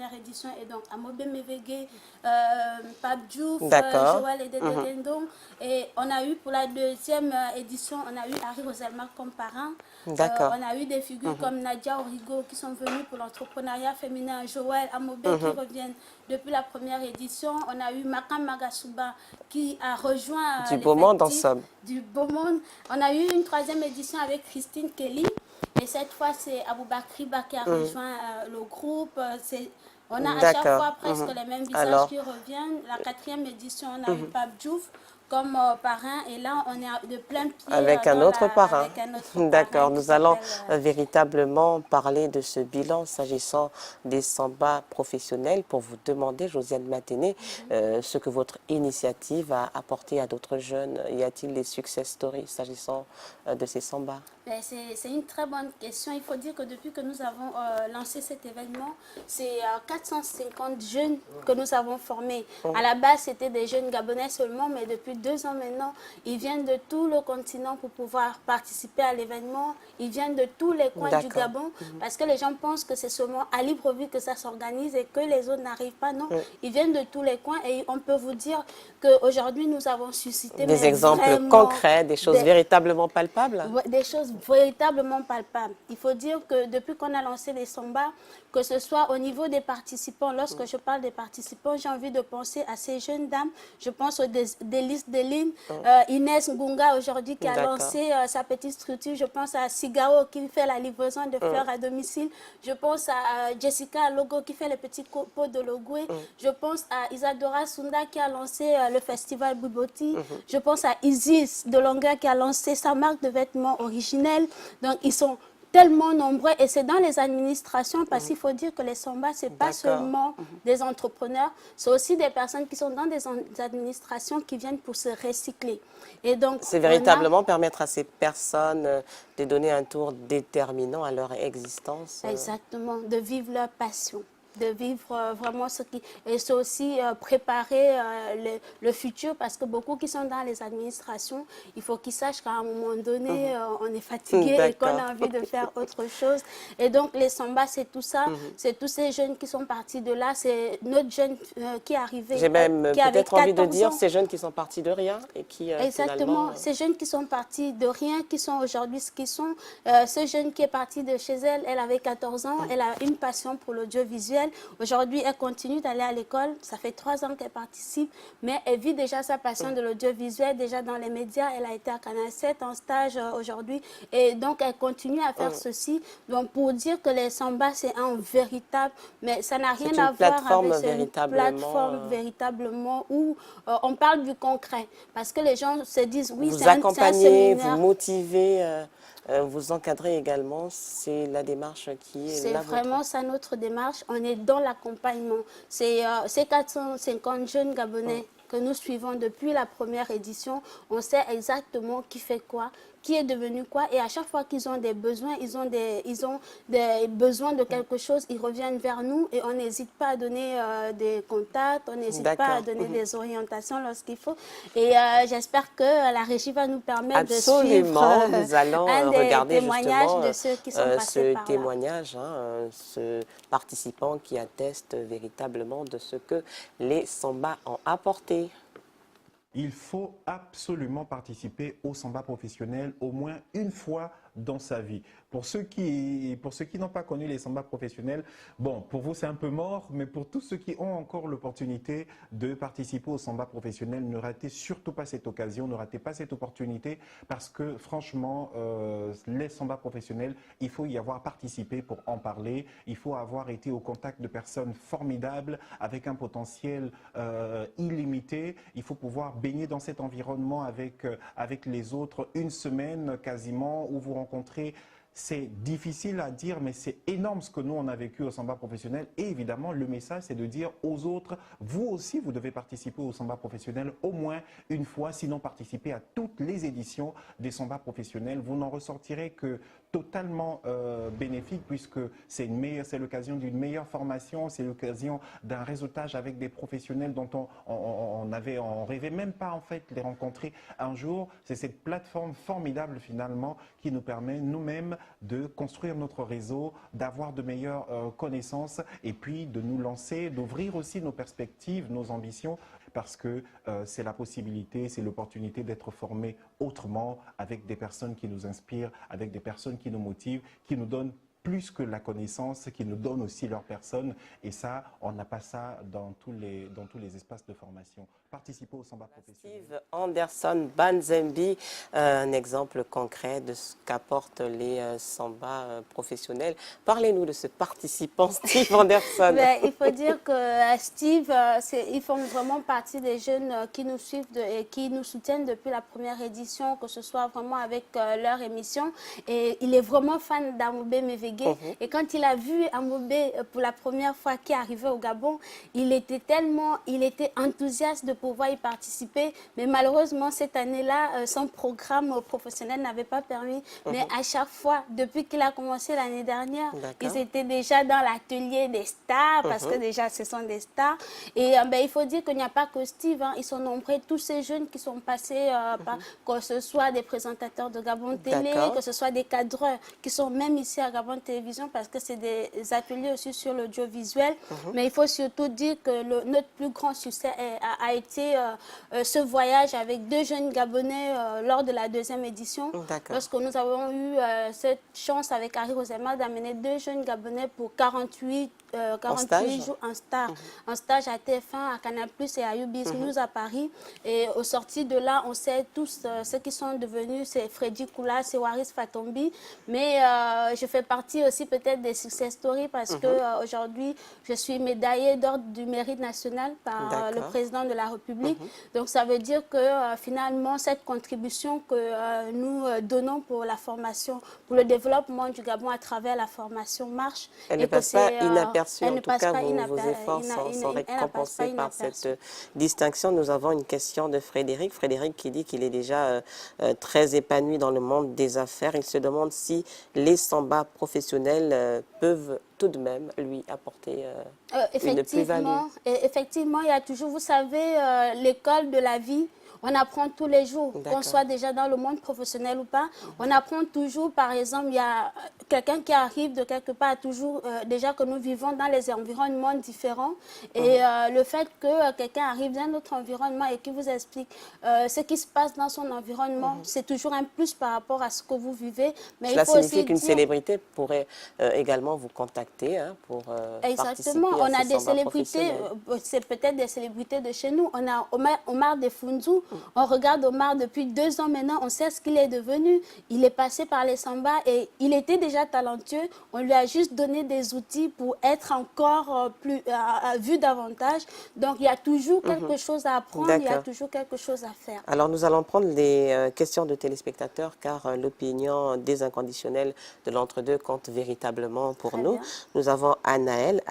première édition, et donc Amobe Mevege, Pape Diouf, D'accord. Joël et Dédé Dendon. Et on a eu pour la deuxième édition, on a eu Harry Roselma comme parrain. D'accord. On a eu des figures comme Nadia Origo qui sont venues pour l'entrepreneuriat féminin, Joël Amobe qui reviennent depuis la première édition. On a eu Makam Magasuba qui a rejoint Du beau monde en l'effectif somme. du beau monde. On a eu une troisième édition avec Christine Kelly. Et cette fois, c'est Aboubakri Ba qui a rejoint le groupe. On a à chaque D'accord. fois presque les mêmes visages Alors, qui reviennent. La quatrième édition, on a eu Pape Diouf comme parrain. Et là, on est de plein pied avec un autre parrain. avec un autre parrain D'accord, qui nous allons s'appelle, véritablement parler de ce bilan s'agissant des sambas professionnels pour vous demander, Josiane Maténé, ce que votre initiative a apporté à d'autres jeunes. Y a-t-il des success stories s'agissant de ces sambas? C'est une très bonne question. Il faut dire que depuis que nous avons lancé cet événement, c'est 450 jeunes que nous avons formés. À la base, c'était des jeunes gabonais seulement, mais depuis 2 ans maintenant, ils viennent de tout le continent pour pouvoir participer à l'événement. Ils viennent de tous les coins du Gabon, parce que les gens pensent que c'est seulement à Libreville que ça s'organise et que les autres n'arrivent pas. Non, ils viennent de tous les coins et on peut vous dire qu'aujourd'hui, nous avons suscité Des exemples concrets, des choses véritablement palpables? Des choses véritablement palpables. Il faut dire que depuis qu'on a lancé les sambas, que ce soit au niveau des participants, lorsque je parle des participants, j'ai envie de penser à ces jeunes dames. Je pense aux Délices Deline, Inès Ngunga aujourd'hui qui a lancé sa petite structure. Je pense à Sigao qui fait la livraison de fleurs à domicile. Je pense à Jessica Logo qui fait les petits pots de Logoué. Je pense à Isadora Sunda qui a lancé le festival Bouboti. Je pense à Isis de Longueur qui a lancé sa marque de vêtements originels. Donc, ils sont tellement nombreux et c'est dans les administrations parce qu'il faut dire que les sambas, ce n'est pas seulement des entrepreneurs, c'est aussi des personnes qui sont dans des administrations qui viennent pour se recycler. Et donc, c'est véritablement permettre à ces personnes de donner un tour déterminant à leur existence. Exactement, de vivre leur passion, de vivre vraiment ce qui... Et c'est aussi préparer le futur parce que beaucoup qui sont dans les administrations, il faut qu'ils sachent qu'à un moment donné, on est fatigué et qu'on a envie de faire autre chose. Et donc, les sambas, c'est tout ça. C'est tous ces jeunes qui sont partis de là. C'est notre jeune qui est arrivé. J'ai même peut-être envie de dire ans. Ces jeunes qui sont partis de rien et qui Exactement. finalement... Ces jeunes qui sont partis de rien, qui sont aujourd'hui ce qu'ils sont. Ce jeune qui est parti de chez elle, elle avait 14 ans, elle a une passion pour l'audiovisuel. Aujourd'hui, elle continue d'aller à l'école. Ça fait 3 ans qu'elle participe, mais elle vit déjà sa passion de l'audiovisuel, déjà dans les médias. Elle a été à Canal 7 en stage aujourd'hui. Et donc, elle continue à faire ceci. Donc, pour dire que les sambas, c'est un véritable... Mais ça n'a rien à voir avec une plateforme véritablement où on parle du concret. Parce que les gens se disent, oui, c'est un séminaire. Vous motivez... vous encadrez également, c'est la démarche qui est là. C'est vraiment ça notre démarche, on est dans l'accompagnement. C'est 450 jeunes Gabonais que nous suivons depuis la première édition. On sait exactement qui fait quoi, qui est devenu quoi. Et à chaque fois qu'ils ont des besoins, ils ont des besoins de quelque chose, ils reviennent vers nous et on n'hésite pas à donner des contacts, on n'hésite pas à donner des orientations lorsqu'il faut. Et j'espère que la régie va nous permettre de suivre nous allons regarder témoignages de ceux qui sont passés par là. Ce témoignage, ce participant qui atteste véritablement de ce que les sambas ont apporté. Il faut absolument participer au samba professionnel au moins une fois dans sa vie. Pour ceux qui n'ont pas connu les sambas professionnels, bon, pour vous c'est un peu mort, mais pour tous ceux qui ont encore l'opportunité de participer au samba professionnel, ne ratez surtout pas cette occasion, ne ratez pas cette opportunité, parce que franchement, les sambas professionnels, il faut y avoir participé pour en parler, il faut avoir été au contact de personnes formidables, avec un potentiel illimité, il faut pouvoir baigner dans cet environnement avec les autres une semaine quasiment, où vous rencontrez. C'est difficile à dire, mais c'est énorme ce que nous, on a vécu au samba professionnel. Et évidemment, le message, c'est de dire aux autres, vous aussi, vous devez participer au samba professionnel au moins une fois, sinon participer à toutes les éditions des sambas professionnels. Vous n'en ressortirez que totalement bénéfique puisque c'est l'occasion d'une meilleure formation, c'est l'occasion d'un réseautage avec des professionnels dont on rêvait même pas en fait les rencontrer un jour. C'est cette plateforme formidable finalement qui nous permet nous-mêmes de construire notre réseau, d'avoir de meilleures connaissances et puis de nous lancer, d'ouvrir aussi nos perspectives, nos ambitions parce que c'est la possibilité, c'est l'opportunité d'être formé autrement avec des personnes qui nous inspirent, avec des personnes qui nous motivent, qui nous donnent plus que la connaissance, qui nous donnent aussi leur personne. Et ça, on n'a pas ça dans tous les espaces de formation. Participer au Samba professionnel. Steve Anderson Banzembi, un exemple concret de ce qu'apportent les Samba professionnels. Parlez-nous de ce participant, Steve Anderson. Ben, il faut dire que Steve, ils font vraiment partie des jeunes qui nous suivent et qui nous soutiennent depuis la première édition, que ce soit vraiment avec leur émission. Et il est vraiment fan d'Amoubé Mévégué. Et quand il a vu Amoubé pour la première fois qui arrivait au Gabon, il était enthousiaste de pouvoir y participer. Mais malheureusement, cette année-là, son programme professionnel n'avait pas permis. Mais à chaque fois, depuis qu'il a commencé l'année dernière, ils étaient déjà dans l'atelier des stars, parce que déjà, ce sont des stars. Et ben, il faut dire qu'il n'y a pas que Steve, hein, ils sont nombreux, tous ces jeunes qui sont passés, que ce soit des présentateurs de Gabon Télé, que ce soit des cadreurs qui sont même ici à Gabon Télévision, parce que c'est des ateliers aussi sur l'audiovisuel. Mais il faut surtout dire que notre plus grand succès a été ce voyage avec 2 jeunes Gabonais lors de la 2e édition. Lorsque nous avons eu cette chance avec Harry Rosema d'amener 2 jeunes Gabonais pour 48 jours en stage à TF1, à Canal+, et à UBS News à Paris. Et au sorti de là, on sait tous ceux qui sont devenus, c'est Freddy Koula, c'est Waris Fatombi. Mais je fais partie aussi peut-être des success stories parce que aujourd'hui, je suis médaillée d'ordre du mérite national par le président de la République. Donc ça veut dire que finalement, cette contribution que nous donnons pour la formation, pour le développement du Gabon à travers la formation marche. Elle ne passe pas inaperçue, en tout cas vos efforts sont récompensés par cette distinction. Nous avons une question de Frédéric. Frédéric qui dit qu'il est déjà très épanoui dans le monde des affaires. Il se demande si les Samba professionnels peuvent tout de même lui apporter une plus-value. Effectivement, il y a toujours, vous savez, l'école de la vie. On apprend tous les jours, qu'on soit déjà dans le monde professionnel ou pas. On apprend toujours, par exemple, il y a quelqu'un qui arrive de quelque part, toujours, déjà que nous vivons dans les environnements différents. Et le fait que quelqu'un arrive d'un autre environnement et qui vous explique ce qui se passe dans son environnement, c'est toujours un plus par rapport à ce que vous vivez. Mais cela signifie qu'une célébrité pourrait également vous contacter pour Exactement. participer à On a ces des Samba célébrités, c'est peut-être des célébrités de chez nous. On a Omar Defunzu. On regarde Omar depuis 2 ans maintenant, on sait ce qu'il est devenu. Il est passé par les Samba et il était déjà talentueux. On lui a juste donné des outils pour être encore plus vu davantage. Donc il y a toujours quelque chose à apprendre, il y a toujours quelque chose à faire. Alors nous allons prendre les questions de téléspectateurs car l'opinion des inconditionnels de l'entre-deux compte véritablement pour nous. Nous avons Anaël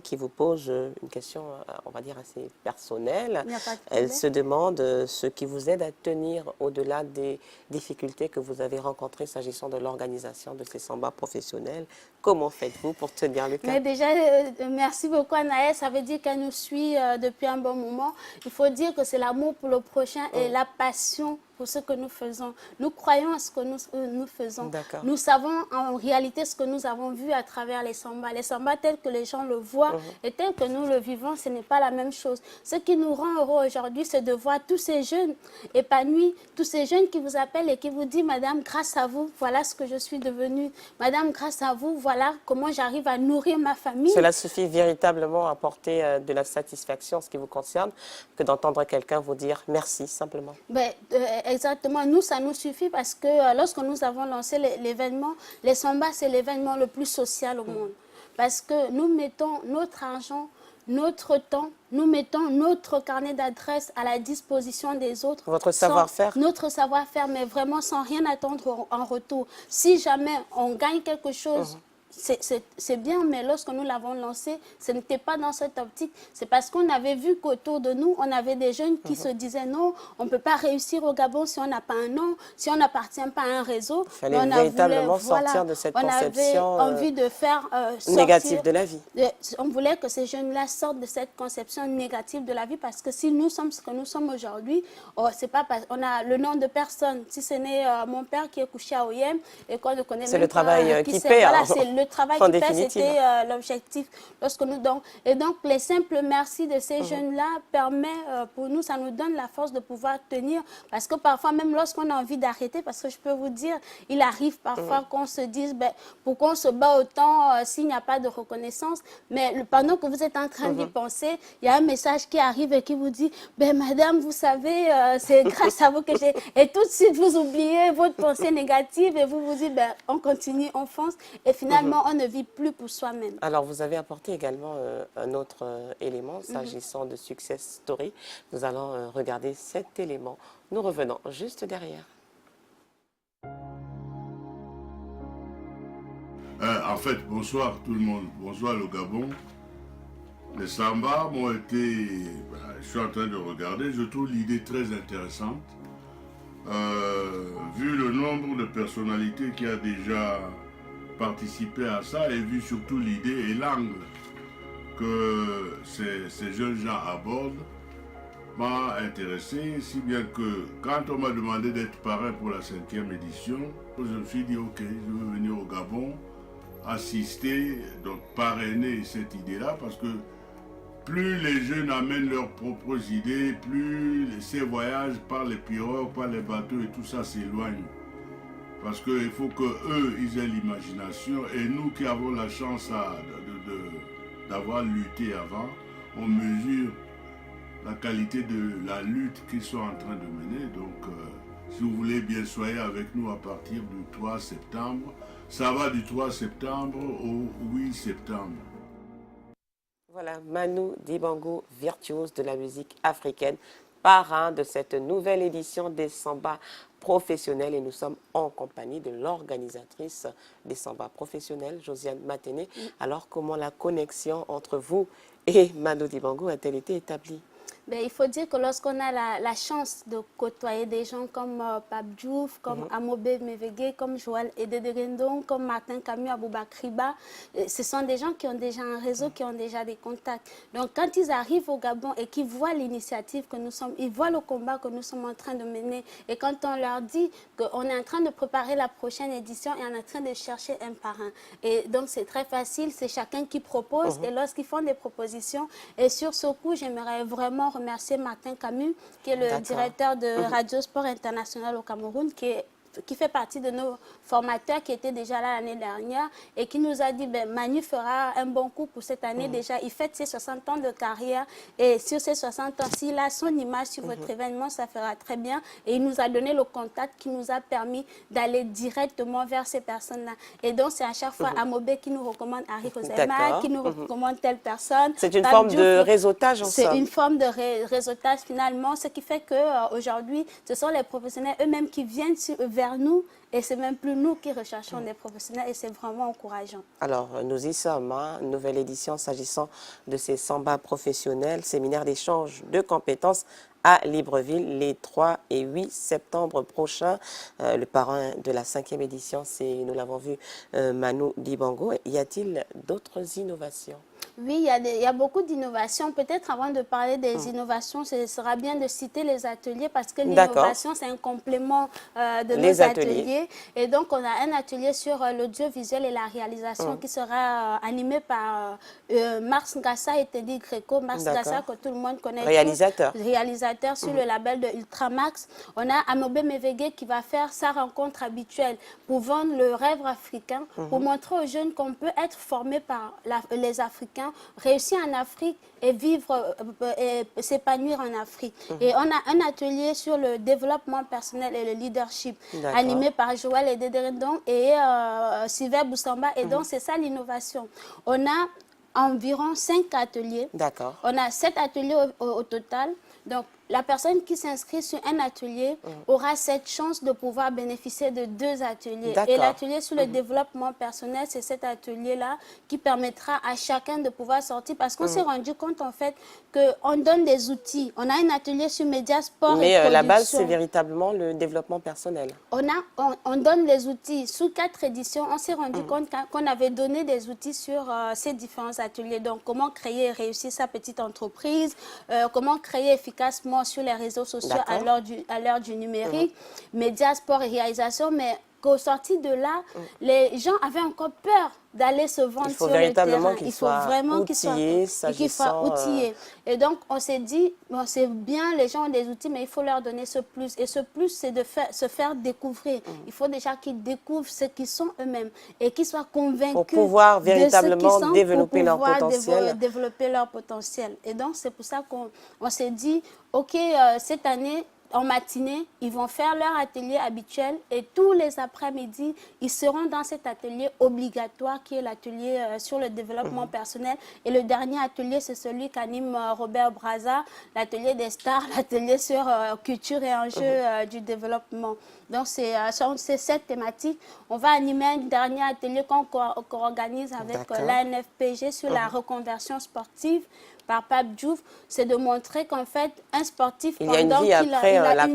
qui vous pose une question, on va dire, assez personnelle. Elle se demande ce qui vous aide à tenir au-delà des difficultés que vous avez rencontrées s'agissant de l'organisation de ces Samba professionnels. Comment faites-vous pour tenir le cap? Mais déjà, merci beaucoup Anaël, ça veut dire qu'elle nous suit depuis un bon moment. Il faut dire que c'est l'amour pour le prochain et la passion pour ce que nous faisons. Nous croyons à ce que nous faisons. Nous savons en réalité ce que nous avons vu à travers les Samba. Les Samba tels que les gens le voient et tels que nous le vivons, ce n'est pas la même chose. Ce qui nous rend heureux aujourd'hui, c'est de voir tous ces jeunes épanouis, tous ces jeunes qui vous appellent et qui vous disent « Madame, grâce à vous, voilà ce que je suis devenue. Madame, grâce à vous, voilà comment j'arrive à nourrir ma famille. » Cela suffit véritablement à apporter de la satisfaction en ce qui vous concerne que d'entendre quelqu'un vous dire merci simplement. Exactement, nous, ça nous suffit parce que lorsque nous avons lancé l'événement, les Samba, c'est l'événement le plus social au monde. Parce que nous mettons notre argent, notre temps, nous mettons notre carnet d'adresses à la disposition des autres. Votre savoir-faire? Notre savoir-faire, mais vraiment sans rien attendre en retour. Si jamais on gagne quelque chose, c'est bien, mais lorsque nous l'avons lancé, ce n'était pas dans cette optique. C'est parce qu'on avait vu qu'autour de nous, on avait des jeunes qui se disaient non, on ne peut pas réussir au Gabon si on n'a pas un nom, si on n'appartient pas à un réseau. Il fallait véritablement sortir de cette conception on avait envie de faire négative de la vie. On voulait que ces jeunes-là sortent de cette conception négative de la vie parce que si nous sommes ce que nous sommes aujourd'hui, c'est pas parce on a le nom de personne. Si ce n'est mon père qui est couché à OIM et qu'on ne connaît même pas. C'est le travail qui paie. Voilà, c'est le travail qui paie, définitive. c'était l'objectif. Et donc, les simples merci de ces jeunes-là permet pour nous, ça nous donne la force de pouvoir tenir. Parce que parfois, même lorsqu'on a envie d'arrêter, parce que je peux vous dire, il arrive parfois qu'on se dise, pourquoi on se bat autant s'il n'y a pas de reconnaissance. Mais pendant que vous êtes en train d'y penser, il y a un message qui arrive et qui vous dit, madame, vous savez, c'est grâce à vous que j'ai... Et tout de suite, vous oubliez votre pensée négative et vous vous dites, on continue, on fonce. Et finalement, on ne vit plus pour soi-même. Alors, vous avez apporté également un autre élément, s'agissant de Success Story. Nous allons regarder cet élément. Nous revenons juste derrière. En fait, bonsoir tout le monde. Bonsoir le Gabon. Les sambas m'ont été... je suis en train de regarder. Je trouve l'idée très intéressante. Vu le nombre de personnalités qui a déjà participé à ça et vu surtout l'idée et l'angle que ces jeunes gens abordent, m'a intéressé, si bien que quand on m'a demandé d'être parrain pour la 5e édition, je me suis dit ok, je veux venir au Gabon, assister, donc parrainer cette idée-là, parce que plus les jeunes amènent leurs propres idées, plus ces voyages par les pirogues, par les bateaux et tout ça s'éloigne. Parce qu'il faut qu'eux, ils aient l'imagination, et nous qui avons la chance d'avoir lutté avant, on mesure la qualité de la lutte qu'ils sont en train de mener. Donc, si vous voulez bien, soyez avec nous à partir du 3 septembre. Ça va du 3 septembre au 8 septembre. Voilà, Manu Dibango, virtuose de la musique africaine, parrain de cette nouvelle édition des Samba professionnels, et nous sommes en compagnie de l'organisatrice des Samba professionnels, Josiane Maténé. Alors, comment la connexion entre vous et Manu Dibango a-t-elle été établie? Il faut dire que lorsqu'on a la chance de côtoyer des gens comme Pape Diouf, comme Amobé Mévégué, comme Joël Edederendon, comme Martin Camus, Aboubakriba, ce sont des gens qui ont déjà un réseau, qui ont déjà des contacts. Donc quand ils arrivent au Gabon et qu'ils voient l'initiative que nous sommes, ils voient le combat que nous sommes en train de mener, et quand on leur dit qu'on est en train de préparer la prochaine édition et on est en train de chercher un parrain. Et donc c'est très facile, c'est chacun qui propose, et lorsqu'ils font des propositions, et sur ce coup, j'aimerais vraiment remercier Martin Camus, qui est le directeur de Radio Sport International au Cameroun, qui fait partie de nos formateurs qui étaient déjà là l'année dernière et qui nous a dit Manu fera un bon coup pour cette année. Déjà, il fête ses 60 ans de carrière et sur ces 60 ans, s'il a son image sur votre événement, ça fera très bien. Et il nous a donné le contact qui nous a permis d'aller directement vers ces personnes-là. Et donc, c'est à chaque fois Amobé qui nous recommande Harry Rosema, qui nous recommande telle personne. C'est une forme de réseautage en somme. C'est une forme de réseautage finalement, ce qui fait qu'aujourd'hui, ce sont les professionnels eux-mêmes qui viennent vers nous, et c'est même plus nous qui recherchons des professionnels, et c'est vraiment encourageant. Alors, nous y sommes, nouvelle édition s'agissant de ces Samba professionnels, séminaire d'échange de compétences à Libreville les 3 et 8 septembre prochains. Le parrain de la 5e édition, c'est, nous l'avons vu, Manu Dibango. Y a-t-il d'autres innovations? Oui, il y a beaucoup d'innovations. Peut-être avant de parler des innovations, ce sera bien de citer les ateliers parce que l'innovation, c'est un complément de nos ateliers. Et donc, on a un atelier sur l'audiovisuel et la réalisation qui sera animé par Mars Ngassa et Teddy Greco. Mars Ngassa, que tout le monde connaît. Réalisateur sur le label de Ultramax. On a Amobé Mévégué qui va faire sa rencontre habituelle pour vendre le rêve africain, pour montrer aux jeunes qu'on peut être formé par les Africains, réussir en Afrique et vivre, et s'épanouir en Afrique. Et on a un atelier sur le développement personnel et le leadership, animé par Joël Edederendon et Sylvain Boussamba. Et donc, c'est ça l'innovation. On a environ 5 ateliers. On a 7 ateliers au total. Donc, la personne qui s'inscrit sur un atelier aura cette chance de pouvoir bénéficier de 2 ateliers. Et l'atelier sur le développement personnel, c'est cet atelier-là qui permettra à chacun de pouvoir sortir. Parce qu'on s'est rendu compte, en fait, qu'on donne des outils. On a un atelier sur médias, sport et production. Mais la base, c'est véritablement le développement personnel. On donne des outils. Sous 4 éditions, on s'est rendu compte qu'on avait donné des outils sur ces différents ateliers. Donc, comment créer et réussir sa petite entreprise, comment créer efficacement sur les réseaux sociaux à l'heure du numérique, médias, sport et réalisation, mais qu'au sorti de là, les gens avaient encore peur d'aller se vendre sur le terrain. Il faut vraiment qu'ils soient outillés. Et donc, on s'est dit, bon, c'est bien, les gens ont des outils, mais il faut leur donner ce plus. Et ce plus, c'est de se faire découvrir. Il faut déjà qu'ils découvrent ce qu'ils sont eux-mêmes et qu'ils soient convaincus pour pouvoir véritablement développer leur potentiel. Et donc, c'est pour ça qu'on s'est dit, OK, cette année, en matinée, ils vont faire leur atelier habituel et tous les après-midi, ils seront dans cet atelier obligatoire qui est l'atelier sur le développement personnel. Et le dernier atelier, c'est celui qu'anime Robert Braza, l'atelier des stars, l'atelier sur culture et enjeux du développement. Donc, c'est cette thématique. On va animer un dernier atelier qu'on organise avec l'ANFPG sur la reconversion sportive par Pape Diouf, c'est de montrer qu'en fait, un sportif, il y a une vie après la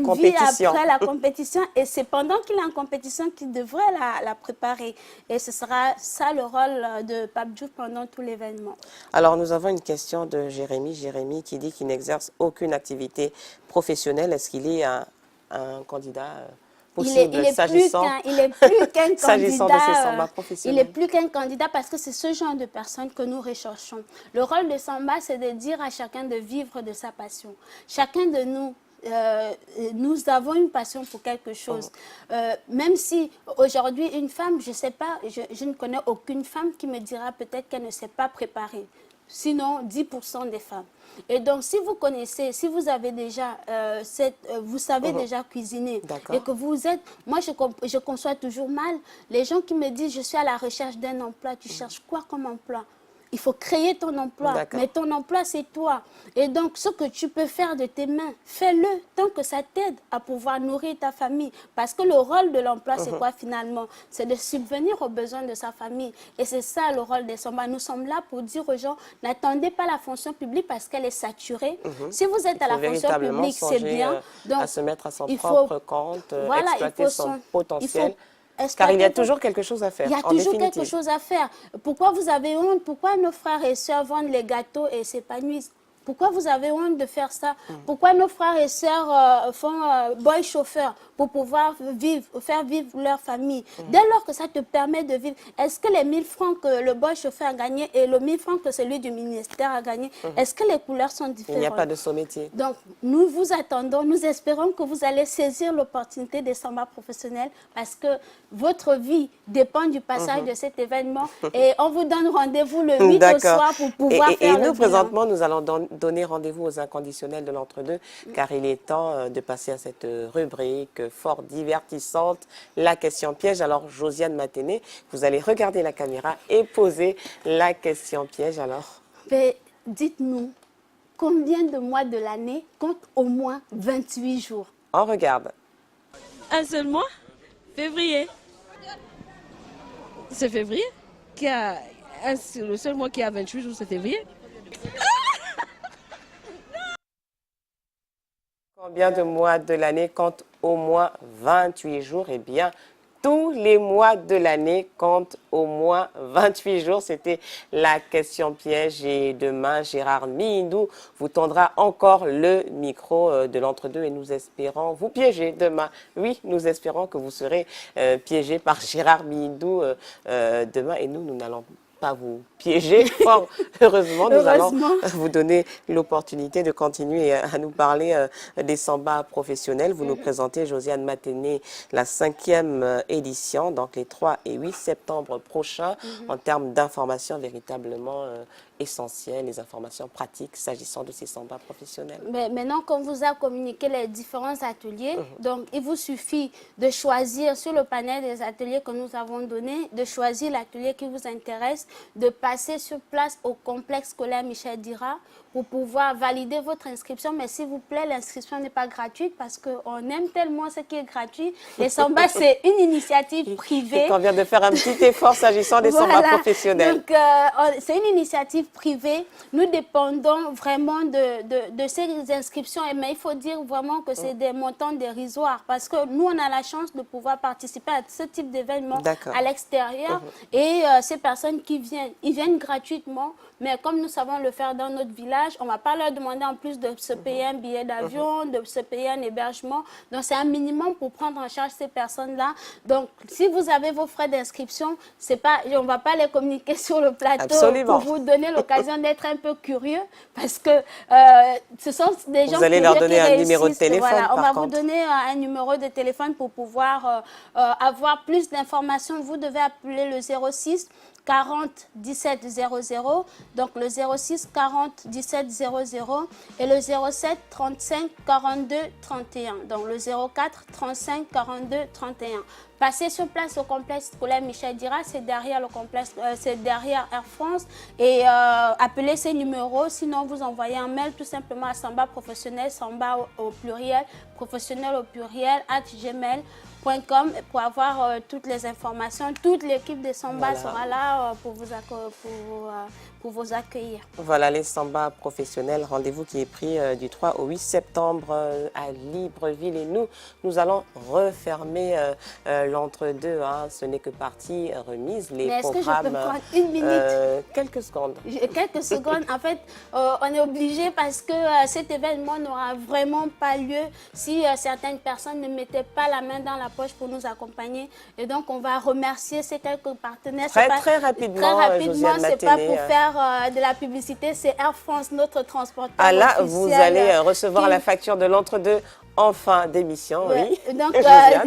compétition, et c'est pendant qu'il est en compétition qu'il devrait la préparer. Et ce sera ça le rôle de Pape Diouf pendant tout l'événement. Alors, nous avons une question de Jérémy. Jérémy qui dit qu'il n'exerce aucune activité professionnelle. Est-ce qu'il est un candidat possible il est plus qu'un s'agissant de ces sambas professionnels? Il est plus qu'un candidat parce que c'est ce genre de personnes que nous recherchons. Le rôle de Samba, c'est de dire à chacun de vivre de sa passion. Chacun de nous, nous avons une passion pour quelque chose. Même si aujourd'hui, une femme, je ne sais pas, je ne connais aucune femme qui me dira peut-être qu'elle ne s'est pas préparée. Sinon, 10% des femmes. Et donc, si vous connaissez, si vous avez déjà, vous savez déjà cuisiner et que vous êtes, moi je conçois toujours mal les gens qui me disent je suis à la recherche d'un emploi, tu cherches quoi comme emploi? Il faut créer ton emploi, mais ton emploi, c'est toi. Et donc, ce que tu peux faire de tes mains, fais-le tant que ça t'aide à pouvoir nourrir ta famille. Parce que le rôle de l'emploi, c'est quoi finalement? C'est de subvenir aux besoins de sa famille. Et c'est ça le rôle des Samba. Nous sommes là pour dire aux gens, n'attendez pas la fonction publique parce qu'elle est saturée. Si vous êtes à la fonction publique, c'est bien. Donc, à se mettre à son propre compte, exploiter son potentiel. Car il y a toujours quelque chose à faire. Il y a toujours quelque chose à faire. Pourquoi vous avez honte? Pourquoi nos frères et sœurs vendent les gâteaux et s'épanouissent? Pourquoi vous avez honte de faire ça? Pourquoi nos frères et sœurs font boy chauffeur pour pouvoir faire vivre leur famille? Dès lors que ça te permet de vivre, est-ce que les 1000 francs que le boy chauffeur a gagné et le 1000 francs que celui du ministère a gagné, est-ce que les couleurs sont différentes? Il n'y a pas de sous-métier. Donc, nous vous attendons, nous espérons que vous allez saisir l'opportunité des Samba professionnels parce que votre vie dépend du passage de cet événement et on vous donne rendez-vous le 8 au soir pour pouvoir faire le bilan. Et nous, présentement, nous allons donner rendez-vous aux inconditionnels de l'entre-deux, car il est temps de passer à cette rubrique fort divertissante, la question piège. Alors, Josiane Maténé, vous allez regarder la caméra et poser la question piège. Alors, dites-nous, combien de mois de l'année comptent au moins 28 jours? On regarde. Un seul mois? Février. C'est février qui a le seul mois qui a 28 jours, c'est février. Combien de mois de l'année comptent au moins 28 jours? Eh bien, tous les mois de l'année comptent au moins 28 jours. C'était la question piège. Et demain, Gérard Mihindou vous tendra encore le micro de l'entre-deux et nous espérons vous piéger demain. Oui, nous espérons que vous serez piégé par Gérard Mihindou demain et nous n'allons pas vous piéger. Fort heureusement, nous allons vous donner l'opportunité de continuer à nous parler des Samba professionnels. Vous nous présentez, Josiane Maténé, la 5e édition, donc les 3 et 8 septembre prochains. En termes d'information, véritablement, essentielles, les informations pratiques s'agissant de ces sambas professionnels. Mais maintenant qu'on vous a communiqué les différents ateliers, donc il vous suffit de choisir sur le panel des ateliers que nous avons donné, de choisir l'atelier qui vous intéresse, de passer sur place au complexe scolaire Michel Dira pour pouvoir valider votre inscription. Mais s'il vous plaît, l'inscription n'est pas gratuite parce qu'on aime tellement ce qui est gratuit. Les sambas, c'est une initiative privée. Il convient de faire un petit effort s'agissant des sambas professionnels. Donc, c'est une initiative privée. Nous dépendons vraiment de ces inscriptions. Mais il faut dire vraiment que c'est des montants dérisoires parce que nous, on a la chance de pouvoir participer à ce type d'événement à l'extérieur. Et ces personnes qui viennent, ils viennent gratuitement. Mais comme nous savons le faire dans notre village, on ne va pas leur demander en plus de se payer un billet d'avion, de se payer un hébergement. Donc, c'est un minimum pour prendre en charge ces personnes-là. Donc, si vous avez vos frais d'inscription, on ne va pas les communiquer sur le plateau pour vous donner l'occasion d'être un peu curieux parce que ce sont des gens vous allez leur donner un numéro de téléphone. Voilà, on va vous donner un numéro de téléphone pour pouvoir avoir plus d'informations. Vous devez appeler le 06 40 17 00, donc le 06 40 17 00 et le 07 35 42 31, donc le 04 35 42 31. Passez sur place au complexe scolaire Michel Dira, c'est derrière le complexe, c'est derrière Air France et appelez ces numéros, sinon vous envoyez un mail tout simplement à Samba Professionnel, Samba au pluriel, professionnel au pluriel, @gmail.com pour avoir toutes les informations. Toute l'équipe de Samba sera là pour vous accueillir. Voilà les sambas professionnels, rendez-vous qui est pris du 3 au 8 septembre à Libreville. Et nous allons refermer l'entre-deux. Hein. Ce n'est que partie remise. Les Mais est-ce que je peux prendre 1 minute quelques secondes. Quelques secondes. En fait, on est obligé parce que cet événement n'aura vraiment pas lieu si certaines personnes ne mettaient pas la main dans la poche pour nous accompagner. Et donc, on va remercier ces quelques partenaires. Très rapidement, c'est pas pour faire de la publicité, c'est Air France, notre transporteur là, officiel. vous allez recevoir la facture de l'entre-deux en fin d'émission, oui. Donc,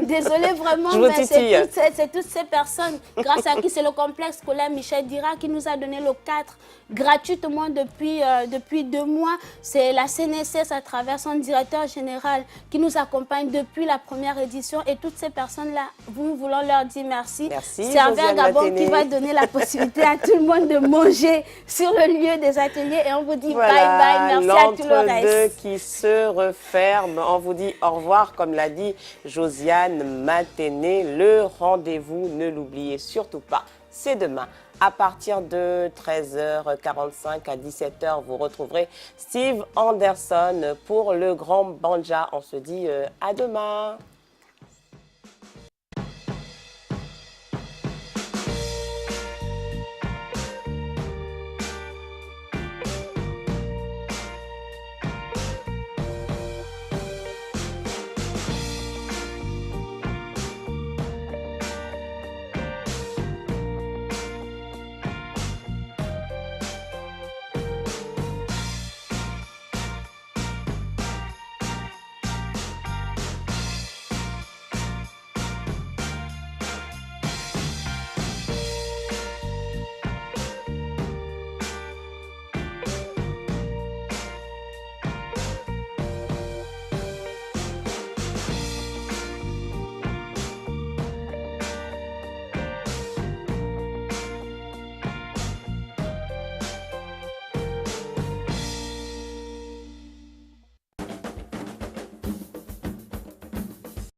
désolé vraiment, mais c'est toutes ces personnes, grâce à qui c'est le complexe scolaire Michel Dira qui nous a donné le 4 gratuitement depuis 2 mois. C'est la CNSS à travers son directeur général qui nous accompagne depuis la première édition. Et toutes ces personnes-là, nous voulons leur dire merci. Merci, c'est Josiane Gabon qui va donner la possibilité à tout le monde de manger sur le lieu des ateliers. Et on vous dit bye bye, merci à tout le reste. L'entre-deux qui se referme, on vous dit au revoir, comme l'a dit Josiane Maténé. Le rendez-vous, ne l'oubliez surtout pas, c'est demain. À partir de 13h45 à 17h, vous retrouverez Steve Anderson pour le Grand Banja. On se dit à demain.